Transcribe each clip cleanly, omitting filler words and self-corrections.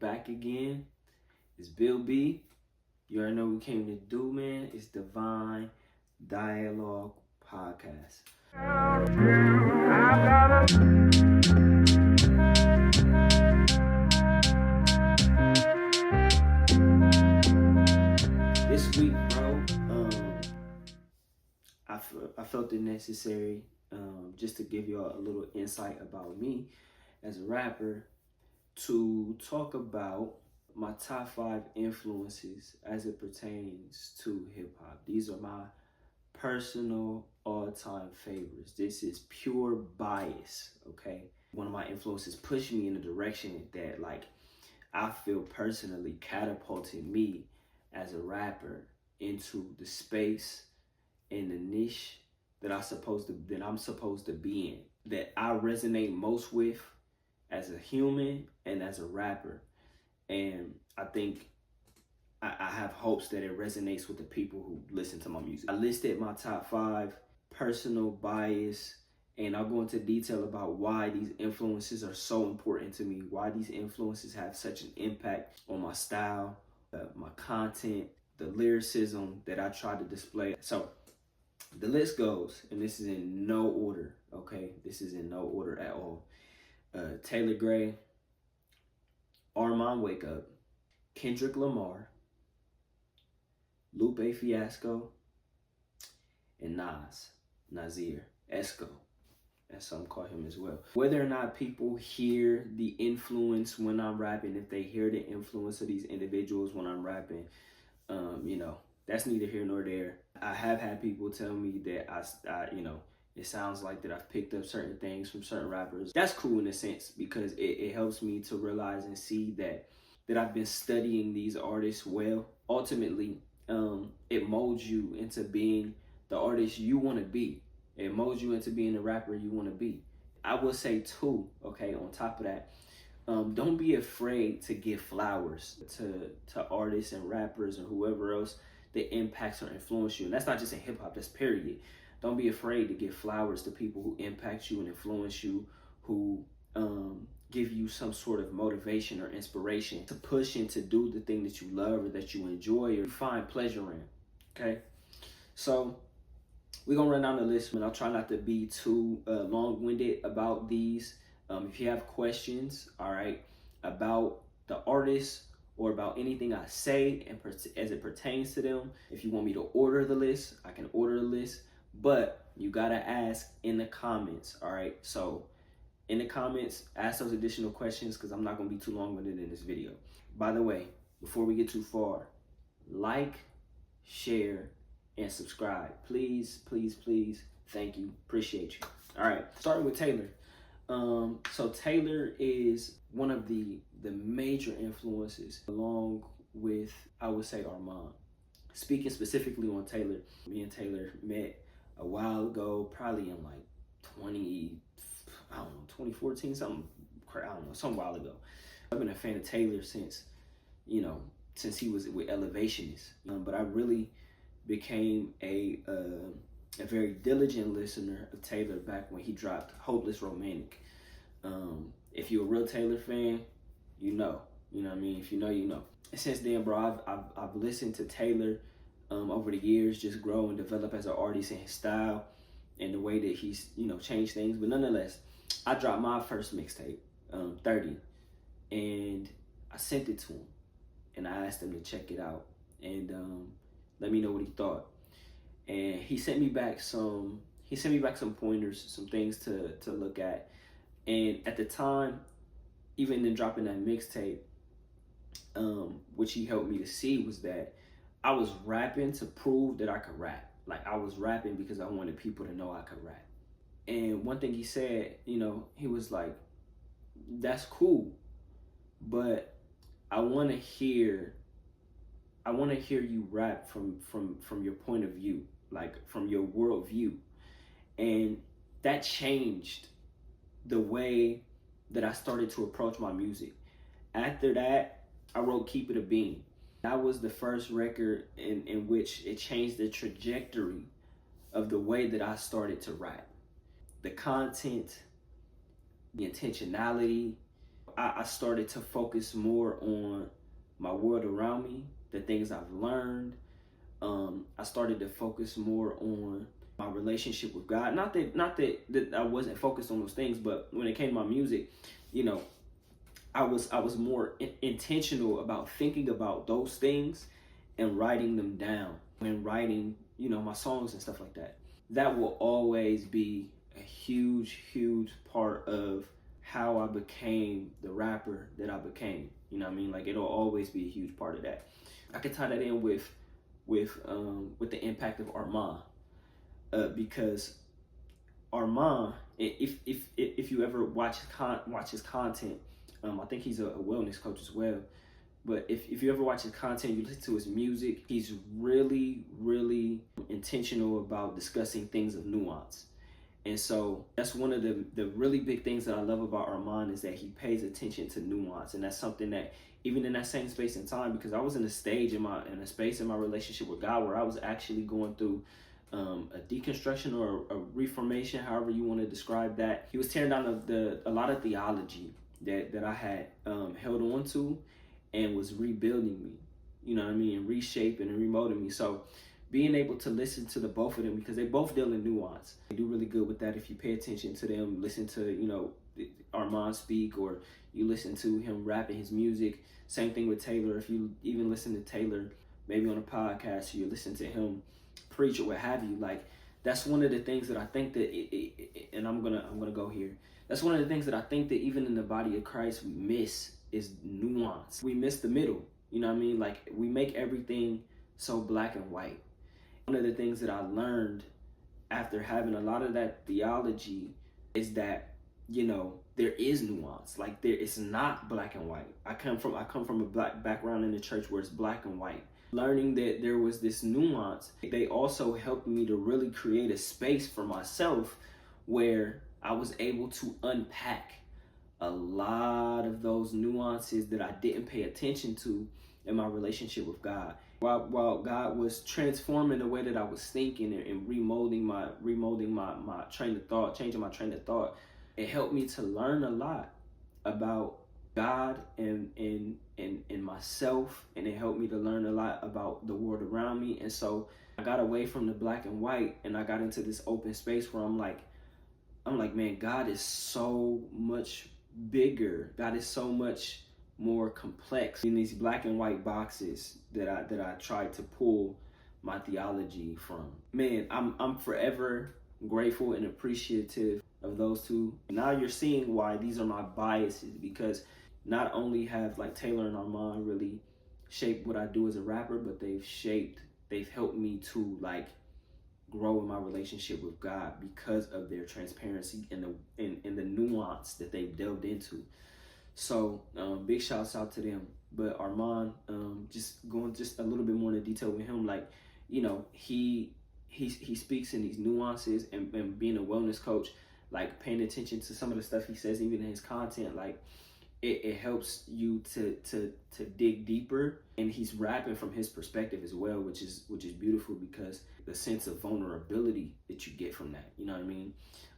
back again. It's Bill B. You already know what we came to do, man. It's Divine Dialogue Podcast. This week, bro, I felt it necessary just to give y'all a little insight about me as a rapper, to talk about my top 5 influences as it pertains to hip hop. These are my personal all-time favorites. This is pure bias, okay? One of my influences pushed me in a direction that, like, I feel personally catapulted me as a rapper into the space and the niche that I'm supposed to be in, that I resonate most with as a human and as a rapper. And I think I have hopes that it resonates with the people who listen to my music. I listed my top 5 personal bias, and I'll go into detail about why these influences are so important to me, why these influences have such an impact on my style, my content, the lyricism that I try to display. So the list goes, and this is in no order, okay? This is in no order at all. Taylor Gray, Armand Wake Up, Kendrick Lamar, Lupe Fiasco, and Nasir Esco, as some call him as well. Whether or not people hear the influence when I'm rapping, if they hear the influence of these individuals when I'm rapping, that's neither here nor there. I have had people tell me that it sounds like that I've picked up certain things from certain rappers. That's cool in a sense, because it helps me to realize and see that I've been studying these artists well. Ultimately, it molds you into being the artist you want to be. It molds you into being the rapper you want to be. I will say too, okay, on top of that, don't be afraid to give flowers to artists and rappers and whoever else that impacts or influence you. And that's not just in hip hop, that's period. Don't be afraid to give flowers to people who impact you and influence you, who give you some sort of motivation or inspiration to push and to do the thing that you love or that you enjoy or you find pleasure in, okay? So we're gonna run down the list, and I'll try not to be too long-winded about these. If you have questions, all right, about the artist or about anything I say and as it pertains to them, if you want me to order the list, I can order the list, but you gotta ask in the comments, all right? So in the comments, ask those additional questions, because I'm not gonna be too long-winded in this video. By the way, before we get too far, like, share, and subscribe. Please, please, please. Thank you. Appreciate you. All right, starting with Taylor. So Taylor is one of the major influences, along with, I would say, Armand. Speaking specifically on Taylor, me and Taylor met a while ago, probably in like 2014, some while ago. I've been a fan of Taylor since he was with Elevationists. But I really became a very diligent listener of Taylor back when he dropped Hopeless Romantic. If you're a real Taylor fan, you know what I mean? If you know, you know. And since then, bro, I've listened to Taylor over the years, just grow and develop as an artist and his style and the way that he's, changed things. But nonetheless, I dropped my first mixtape, 30, and I sent it to him, and I asked him to check it out and let me know what he thought. And he sent me back some pointers, some things to look at. And at the time, even in dropping that mixtape, which he helped me to see, was that I was rapping to prove that I could rap. Like, I was rapping because I wanted people to know I could rap. And one thing he said, he was like, that's cool, but I want to hear you rap from your point of view, like from your worldview. And that changed the way that I started to approach my music. After that, I wrote Keep It a Bean. That was the first record in which it changed the trajectory of the way that I started to rap. The content, the intentionality, I started to focus more on my world around me, the things I've learned. I started to focus more on my relationship with God. Not that I wasn't focused on those things, but when it came to my music, you know, I was more intentional about thinking about those things and writing them down when writing, my songs and stuff like that. That will always be a huge part of how I became the rapper that I became. You know what I mean? Like, it'll always be a huge part of that. I could tie that in with the impact of Armand, because Armand, if you ever watch his content, I think he's a wellness coach as well. But if you ever watch his content, you listen to his music, he's really intentional about discussing things of nuance. And so that's one of the really big things that I love about Armand, is that he pays attention to nuance. And that's something that, even in that same space and time, because I was in a stage in a space in my relationship with God where I was actually going through a deconstruction or a reformation, however you want to describe that. He was tearing down a lot of theology that I had held on to, and was rebuilding me, you know what I mean, and reshaping and remolding me. So being able to listen to the both of them, because they both deal in nuance. They do really good with that. If you pay attention to them, listen to, Armand speak, or you listen to him rapping his music. Same thing with Taylor. If you even listen to Taylor, maybe on a podcast, or you listen to him preach or what have you, like, that's one of the things that I think that, and I'm gonna go here. That's one of the things that I think that even in the body of Christ we miss, is nuance. We miss the middle. You know what I mean? Like, we make everything so black and white. One of the things that I learned after having a lot of that theology is that, there is nuance. Like, it's not black and white. I come from a black background in the church where it's black and white. Learning that there was this nuance, they also helped me to really create a space for myself where I was able to unpack a lot of those nuances that I didn't pay attention to in my relationship with God. While God was transforming the way that I was thinking and remolding my train of thought, changing my train of thought, it helped me to learn a lot about God and myself, and it helped me to learn a lot about the world around me. And so I got away from the black and white, and I got into this open space where I'm like, man, God is so much bigger. God is so much more complex in these black and white boxes that I tried to pull my theology from. Man, I'm forever grateful and appreciative of those two. Now you're seeing why these are my biases, because not only have, like, Taylor and Armand really shaped what I do as a rapper, but they've helped me to, like, grow in my relationship with God because of their transparency and the nuance that they've delved into. So big shouts out to them. But Armand, just going just a little bit more into detail with him, like, he speaks in these nuances, and being a wellness coach, like, paying attention to some of the stuff he says, even in his content, like, it helps you to dig deeper. And he's rapping from his perspective as well, which is beautiful, because the sense of vulnerability that you get from that, you know what I mean?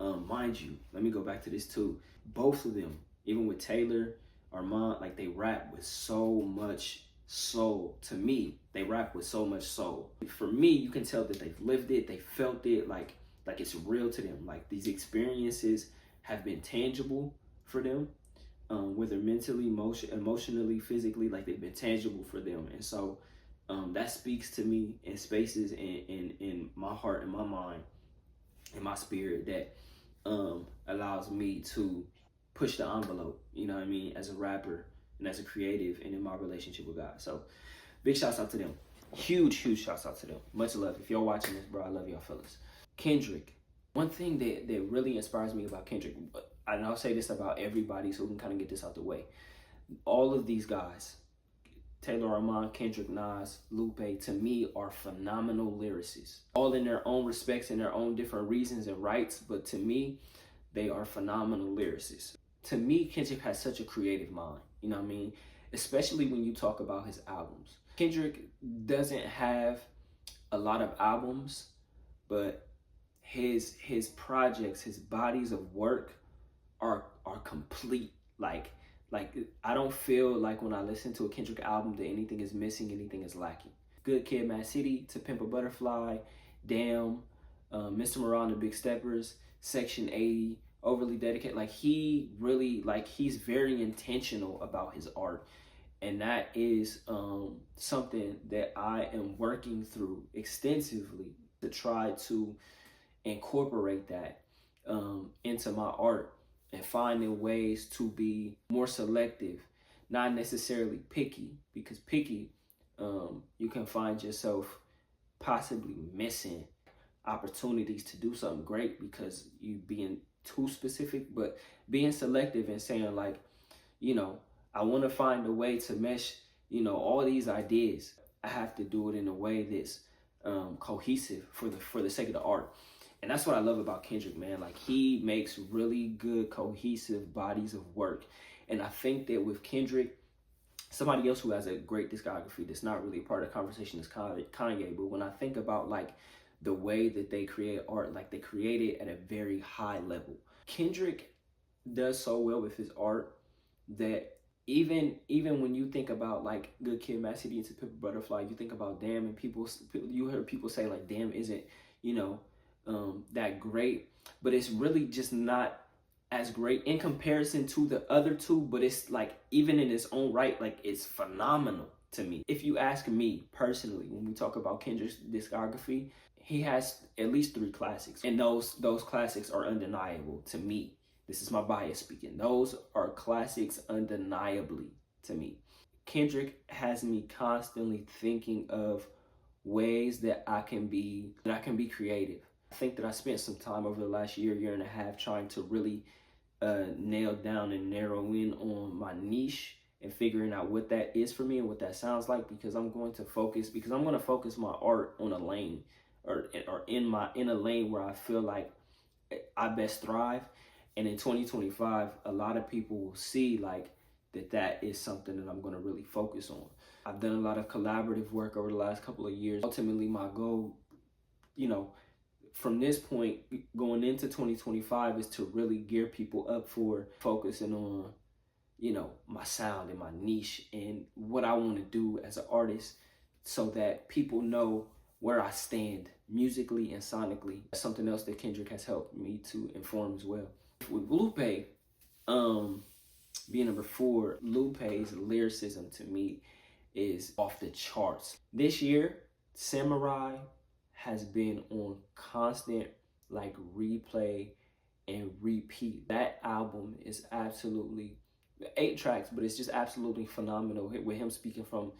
Mind you, let me go back to this too. Both of them, even with Taylor, Armand, like, they rap with so much soul. To me, they rap with so much soul. For me, you can tell that they've lived it, they felt it, like it's real to them. Like, these experiences have been tangible for them. Whether mentally, emotionally, physically, like, they've been tangible for them. And so that speaks to me in spaces in my heart and my mind and my spirit that allows me to push the envelope, you know what I mean, as a rapper and as a creative, and in my relationship with God. So big shouts out to them. Huge shouts out to them. Much love. If y'all watching this, bro, I love y'all fellas. Kendrick. One thing that really inspires me about Kendrick, and I'll say this about everybody so we can kind of get this out the way. All of these guys, Taylor, Armand, Kendrick, Nas, Lupe, to me are phenomenal lyricists. All in their own respects and their own different reasons and rights, but to me, they are phenomenal lyricists. To me, Kendrick has such a creative mind, you know what I mean? Especially when you talk about his albums. Kendrick doesn't have a lot of albums, but his projects, his bodies of work are complete. Like, Like, I don't feel like when I listen to a Kendrick album that anything is missing, anything is lacking. Good Kid, Mad City, To Pimp a Butterfly, Damn, Mr. Morale and the Big Steppers, Section 80, Overly Dedicated. Like, he really, like, he's very intentional about his art. And that is something that I am working through extensively to try to incorporate that into my art, and finding ways to be more selective, not necessarily picky, because picky, you can find yourself possibly missing opportunities to do something great because you being too specific. But being selective and saying, like, you know, I want to find a way to mesh, all these ideas. I have to do it in a way that's cohesive for the sake of the art. And that's what I love about Kendrick, man. Like, he makes really good, cohesive bodies of work. And I think that with Kendrick, somebody else who has a great discography that's not really a part of the conversation is Kanye. But when I think about, like, the way that they create art, like, they create it at a very high level. Kendrick does so well with his art that even when you think about, like, Good Kid, Mad City, and To Pimp a Butterfly, you think about Damn, and you heard people say, like, Damn isn't, that great, but it's really just not as great in comparison to the other two. But it's, like, even in its own right, like, it's phenomenal to me. If you ask me personally, when we talk about Kendrick's discography, he has at least 3 classics, and those classics are undeniable to me. This is my bias speaking. Those are classics undeniably to me. Kendrick has me constantly thinking of ways that I can be creative. I think that I spent some time over the last year and a half trying to really nail down and narrow in on my niche and figuring out what that is for me and what that sounds like, because I'm going to focus my art on a lane, or in a lane where I feel like I best thrive. And in 2025, a lot of people will see, like, that is something that I'm going to really focus on. I've done a lot of collaborative work over the last couple of years. Ultimately, my goal, from this point going into 2025, is to really gear people up for focusing on, my sound and my niche and what I want to do as an artist, so that people know where I stand musically and sonically. That's something else that Kendrick has helped me to inform as well. With Lupe being number 4, Lupe's lyricism to me is off the charts. This year, Samurai has been on constant, like, replay and repeat. That album is absolutely 8 tracks, but it's just absolutely phenomenal. With him speaking from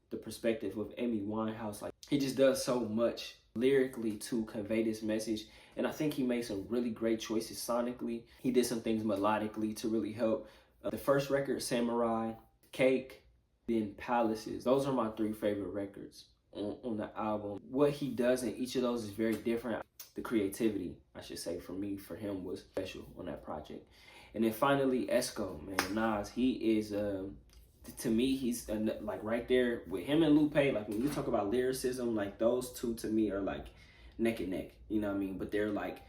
the perspective of Amy Winehouse, like, he just does so much lyrically to convey this message. And I think he made some really great choices sonically. He did some things melodically to really help. The first record, Samurai, Cake, then Palaces. Those are my 3 favorite records on the album. What he does in each of those is very different. The creativity, I should say, for him was special on that project. And then finally, Esco, man, Nas, he is, to me, he's like right there with him and Lupe. Like, when you talk about lyricism, like, those two to me are like neck and neck, you know what I mean? But they're like,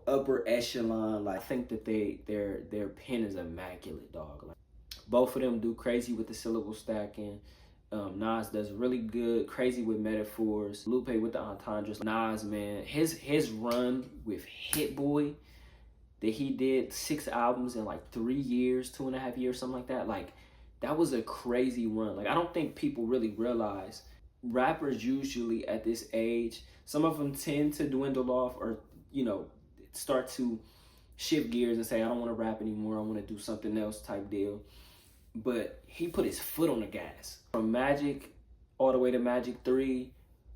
upper echelon. Like, I think that their pen is immaculate, dog. Like, both of them do crazy with the syllable stacking. Nas does really good, crazy with metaphors. Lupe with the entendres. Nas, man, his run with Hit Boy that he did 6 albums in like 3 years, 2.5 years, something like that. Like, that was a crazy run. Like, I don't think people really realize rappers usually at this age, some of them tend to dwindle off, or, start to shift gears and say, I don't want to rap anymore, I want to do something else type deal. But he put his foot on the gas. From Magic all the way to Magic 3,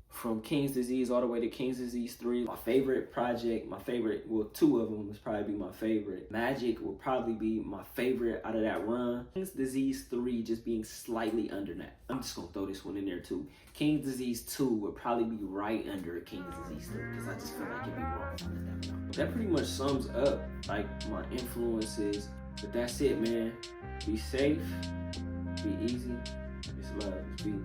from King's Disease all the way to King's Disease 3. My favorite project, well, 2 of them would probably be my favorite. Magic will probably be my favorite out of that run. King's Disease 3 just being slightly under that. I'm just gonna throw this one in there too. King's Disease 2 would probably be right under King's Disease 3, because I just feel like it'd be wrong. That pretty much sums up, like, my influences. But that's it, man. Be safe, be easy, it's love, it's beat.